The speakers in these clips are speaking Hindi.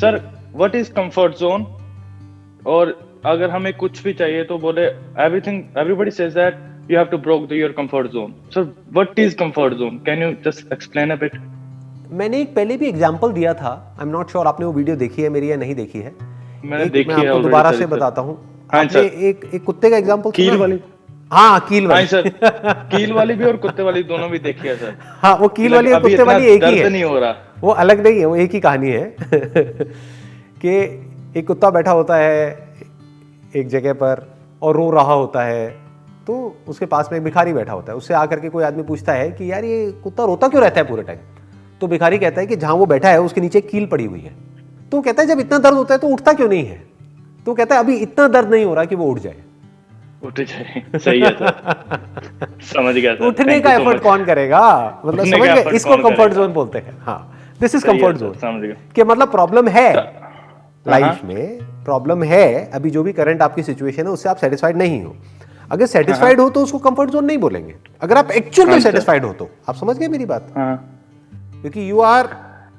Sir what is comfort zone, और अगर हमें कुछ भी चाहिए तो बोले everything, everybody says that you have to break your comfort zone. Sir what is comfort zone, can you just explain a bit? मैंने एक पहले भी एग्जांपल दिया था, आई एम नॉट श्योर आपने वो वीडियो देखी है मेरी या नहीं देखी है। मैंने देखी मैं है आपको already, दोबारा सर, से सर। बताता हूँ। हाँ, आपने सर। एक कुत्ते का एग्जांपल कील वाली। हाँ, कील हाँ वाली। सर, कील वाली भी और कुत्ते वाली दोनों भी देखी है सर। हाँ, वो कील वाली और अभी कुत्ते इतना वाली एक ही दर्द है, नहीं हो रहा। वो अलग नहीं है, वो एक ही कहानी है। कि एक कुत्ता बैठा होता है एक जगह पर और रो रहा होता है, तो उसके पास में एक भिखारी बैठा होता है। उससे आकर के कोई आदमी पूछता है कि यार ये कुत्ता रोता क्यों रहता है पूरे टाइम? तो भिखारी कहता है कि जहां वो बैठा है उसके नीचे कील पड़ी हुई है। तो कहता है जब इतना दर्द होता है तो उठता क्यों नहीं है? तो कहता है अभी इतना दर्द नहीं हो रहा कि वो उठ जाए। उठ जाए, सही है सर। समझ गया सर। उठने का एफर्ट कौन करेगा? मतलब उठने समझ का गए, effort इसको कौन कंफर्ट करेगा? जोन बोलते हैं। हाँ, दिस इज सही है कंफर्ट सर, जोन। समझ गया। कि मतलब प्रॉब्लम है लाइफ हाँ। में, प्रॉब्लम है अभी जो भी करंट आपकी सिचुएशन है उससे आप सेटिस्फाइड नहीं हो। अगर सेटिस्फाइड हो तो उसको कंफर्ट जोन नहीं बोलेंगे। अगर आप एक्चुअल में हाँ, सर। सेटिस्फाइड हो तो आप समझ गए मेरी बात? हाँ क्योंकि you are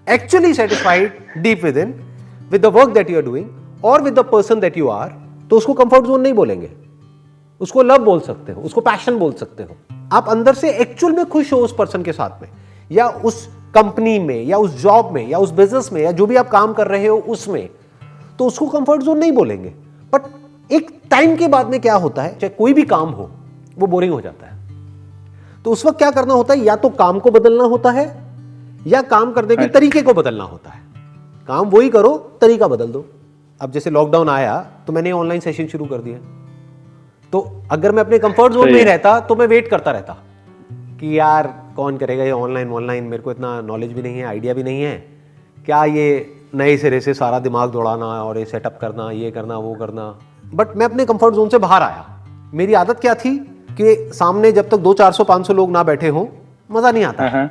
actually satisfied deep within with the work that you are doing और with the person that you are, तो उसको कंफर्ट जोन नहीं बोलेंगे, उसको लव बोल सकते हो, उसको पैशन बोल सकते हो। आप अंदर से एक्चुअल में खुश हो उस पर्सन के साथ में, या उस कंपनी में, या उस जॉब में, या उस बिजनेस में, या जो भी आप काम कर रहे हो उसमें, तो उसको कंफर्ट जोन नहीं बोलेंगे। बट एक टाइम के बाद में क्या होता है, चाहे कोई भी काम हो वो बोरिंग हो जाता है। तो उस वक्त क्या करना होता है, या तो काम को बदलना होता है या काम करने के तरीके को बदलना होता है। काम वही करो, तरीका बदल दो। अब जैसे लॉकडाउन आया तो मैंने ऑनलाइन सेशन शुरू कर दिया। तो अगर मैं अपने कंफर्ट जोन में ही रहता तो मैं वेट करता रहता कि यार कौन करेगा ये ऑनलाइन, मेरे को इतना नॉलेज भी नहीं है, आइडिया भी नहीं है, क्या ये नए सिरे से सारा दिमाग दौड़ाना और ये सेटअप करना, ये करना, वो करना। बट मैं अपने कंफर्ट जोन से बाहर आया। मेरी आदत क्या थी कि सामने जब तक 200-400-500 लोग ना बैठे हों मजा नहीं आता।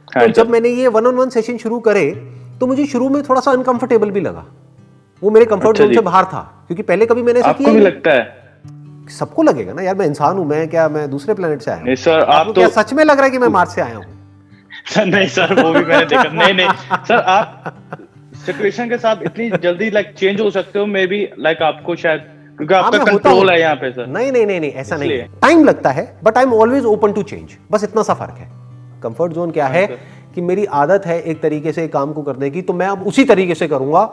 तो जब मैंने ये 1-on-1 सेशन शुरू करे तो मुझे शुरू में थोड़ा सा अनकंफर्टेबल भी लगा। वो मेरे कंफर्ट जोन से बाहर था, क्योंकि पहले कभी मैंने ऐसा किया नहीं। आपको भी लगता है? सबको लगेगा ना यार, मैं इंसान हूं, मैं दूसरे प्लेनेट से आया हूं। नहीं सर, आप तो क्या सच में लग रहा है कि मैं मार्स से आया हूं? सर नहीं सर, वो भी मैंने देखा। नहीं सर, आप सिचुएशन के साथ इतनी जल्दी चेंज हो सकते हो, मे बी आपको शायद क्योंकि आपका कंट्रोल है यहाँ पे सर। नहीं ऐसा नहीं है, टाइम लगता है but I am always open to change, बस इतना सा फर्क है। कंफर्ट जोन क्या है कि मेरी आदत है एक तरीके से काम को करने की, तो मैं अब उसी तरीके से करूंगा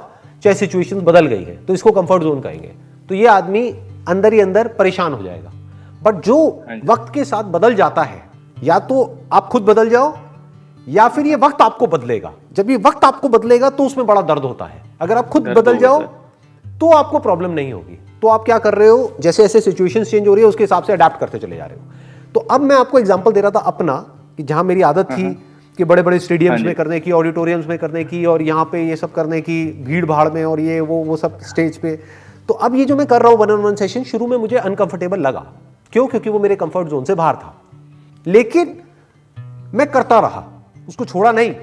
चाहे सिचुएशन बदल गई है, तो इसको कंफर्ट जोन कहेंगे। तो ये आदमी अंदर ही अंदर परेशान हो जाएगा। बट जो वक्त के साथ बदल जाता है, या तो आप खुद बदल जाओ या फिर ये वक्त आपको बदलेगा। जब ये वक्त आपको बदलेगा तो उसमें बड़ा दर्द होता है। अगर आप खुद बदल जाओ तो आपको प्रॉब्लम नहीं होगी। तो आप क्या कर रहे हो, जैसे जैसे सिचुएशन चेंज हो रही है उसके हिसाब से अडेप्ट करते चले जा रहे हो। तो अब मैं आपको एग्जांपल दे रहा था अपना, कि जहां मेरी आदत थी कि बड़े बड़े स्टेडियम्स में करने की, ऑडिटोरियम्स में करने की, और यहाँ पे ये सब करने की, भीड़ भाड़ में, और ये वो सब स्टेज पे। तो अब ये जो मैं कर रहा हूँ 1-on-1 सेशन, शुरू में मुझे अनकंफर्टेबल लगा। क्यों? क्योंकि वो मेरे कंफर्ट जोन से बाहर था। लेकिन मैं करता रहा, उसको छोड़ा नहीं,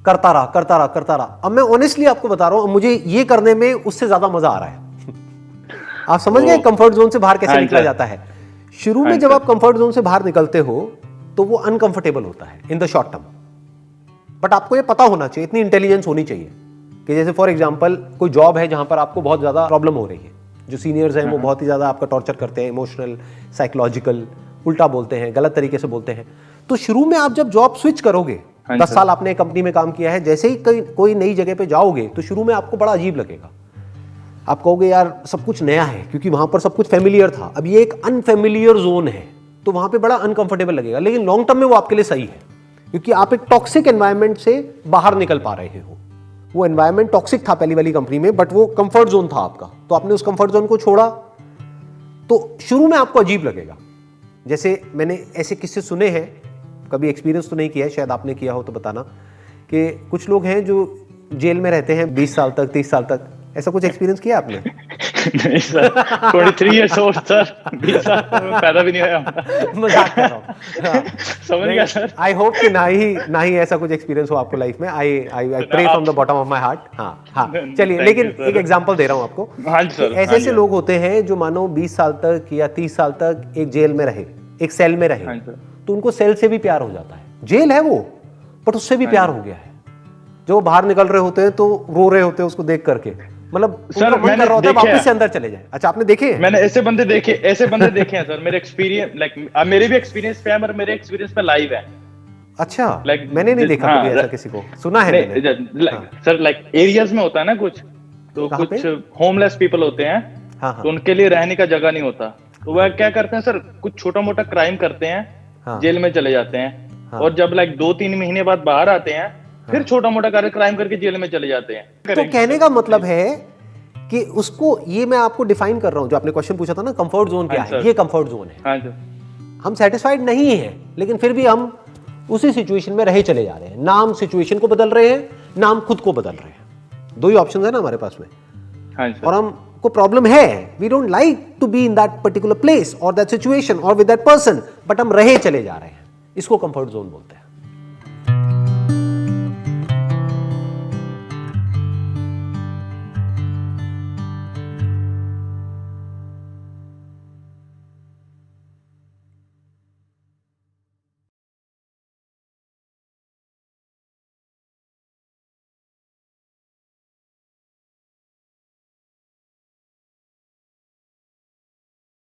करता रहा। अब मैं ऑनेस्टली आपको बता रहा हूं, मुझे ये करने में उससे ज्यादा मजा आ रहा है। आप समझ गए कंफर्ट जोन से बाहर कैसे निकला जाता है? शुरू में जब आप कंफर्ट जोन से बाहर निकलते हो तो वो अनकंफर्टेबल होता है in the short term. But आपको ये पता होना चाहिए, इतनी इंटेलिजेंस होनी चाहिए कि जैसे फॉर एग्जांपल कोई जॉब है जहां पर आपको बहुत ज्यादा प्रॉब्लम हो रही है, जो सीनियर्स हैं वो बहुत ही ज्यादा आपका टॉर्चर करते हैं, इमोशनल, साइकोलॉजिकल, उल्टा बोलते हैं, गलत तरीके से बोलते हैं। तो शुरू में आप जब जॉब स्विच करोगे, 10 साल आपने एक कंपनी में काम किया है, जैसे ही कोई नई जगह पे जाओगे तो शुरू में आपको बड़ा अजीब लगेगा। आप कहोगे यार सब कुछ नया है, क्योंकि वहां पर सब कुछ फेमिलियर था। अब ये एक अनफेमिलियर जोन है, तो वहां पे बड़ा अनकंफर्टेबल लगेगा। लेकिन लॉन्ग टर्म में वो आपके लिए सही है, क्योंकि आप एक टॉक्सिक एनवायरनमेंट से बाहर निकल पा रहे हो। वो एनवायरनमेंट टॉक्सिक था पहली वाली कंपनी में, बट वो कंफर्ट जोन था आपका, तो आपने उस कंफर्ट जोन को छोड़ा। तो शुरू में आपको अजीब लगेगा। जैसे मैंने ऐसे किस्से सुने हैं, कभी एक्सपीरियंस तो नहीं किया है, शायद आपने किया हो तो बताना, कि कुछ लोग हैं जो जेल में रहते हैं 20 साल तक, 30 साल तक। ऐसा कुछ एक्सपीरियंस किया आपने? नहीं सर, 23 इयर्स ओल्ड सर, 20 साल पैदा भी नहीं हुआ। मजाक कर रहा हूं। समझ गया सर। आई होप कि ना ही ऐसा कुछ एक्सपीरियंस हो आपको लाइफ में। I pray from the bottom of my heart. हाँ चलिए, लेकिन एक एग्जांपल दे रहा हूं आपको। ऐसे ऐसे लोग होते हैं जो मानो 20 साल तक या 30 साल तक एक जेल में रहे, एक सेल में रहे, तो उनको सेल से भी प्यार हो जाता है। जेल है वो, बट उससे भी प्यार हो गया है। जो वो बाहर निकल रहे होते हैं तो रो रहे होते हैं उसको देख करके, मतलब सर, उनका मन मैंने कर रहा होता है देखा वापस है। से अंदर चले जाए। अच्छा, आपने देखे हैं? मैंने ऐसे बंदे देखे हैं सर, मेरे एक्सपीरियंस लाइक मेरे भी एक्सपीरियंस पे है, पर मेरे एक्सपीरियंस पे लाइव है। अच्छा, Like, मैंने नहीं देखा हाँ, कभी ऐसा किसी को, सुना है मैंने। हाँ, सर लाइक एरियाज में होता है ना कुछ, तो कहाँ कुछ पे? होमलेस पीपल होते हैं, हाँ हाँ तो उनके लिए रहने का जगह नहीं होता, तो वह क्या करते हैं सर, कुछ छोटा मोटा क्राइम करते हैं, हाँ जेल में चले जाते हैं, हाँ। और जब लाइक 2-3 महीने बाद बाहर आते हैं, फिर छोटा मोटा क्राइम करके जेल में चले जाते हैं। तो कहने का मतलब है कि उसको, ये मैं आपको डिफाइन कर रहा हूं, जो आपने क्वेश्चन पूछा था ना कंफर्ट जोन क्या हाँ, है, सर। ये कंफर्ट जोन है। हाँ सर, हम सेटिस्फाइड नहीं है, लेकिन फिर भी हम उसी सिचुएशन में रहे चले जा रहे हैं, ना हम सिचुएशन को बदल रहे हैं, ना हम खुद को बदल रहे हैं। दो ही ऑप्शन है ना हमारे पास में, हाँ सर। और हमको प्रॉब्लम है, we don't like to be in that particular place और दैट सिचुएशन और विद दैट पर्सन, बट हम रहे चले जा रहे हैं, इसको कंफर्ट जोन बोलते हैं।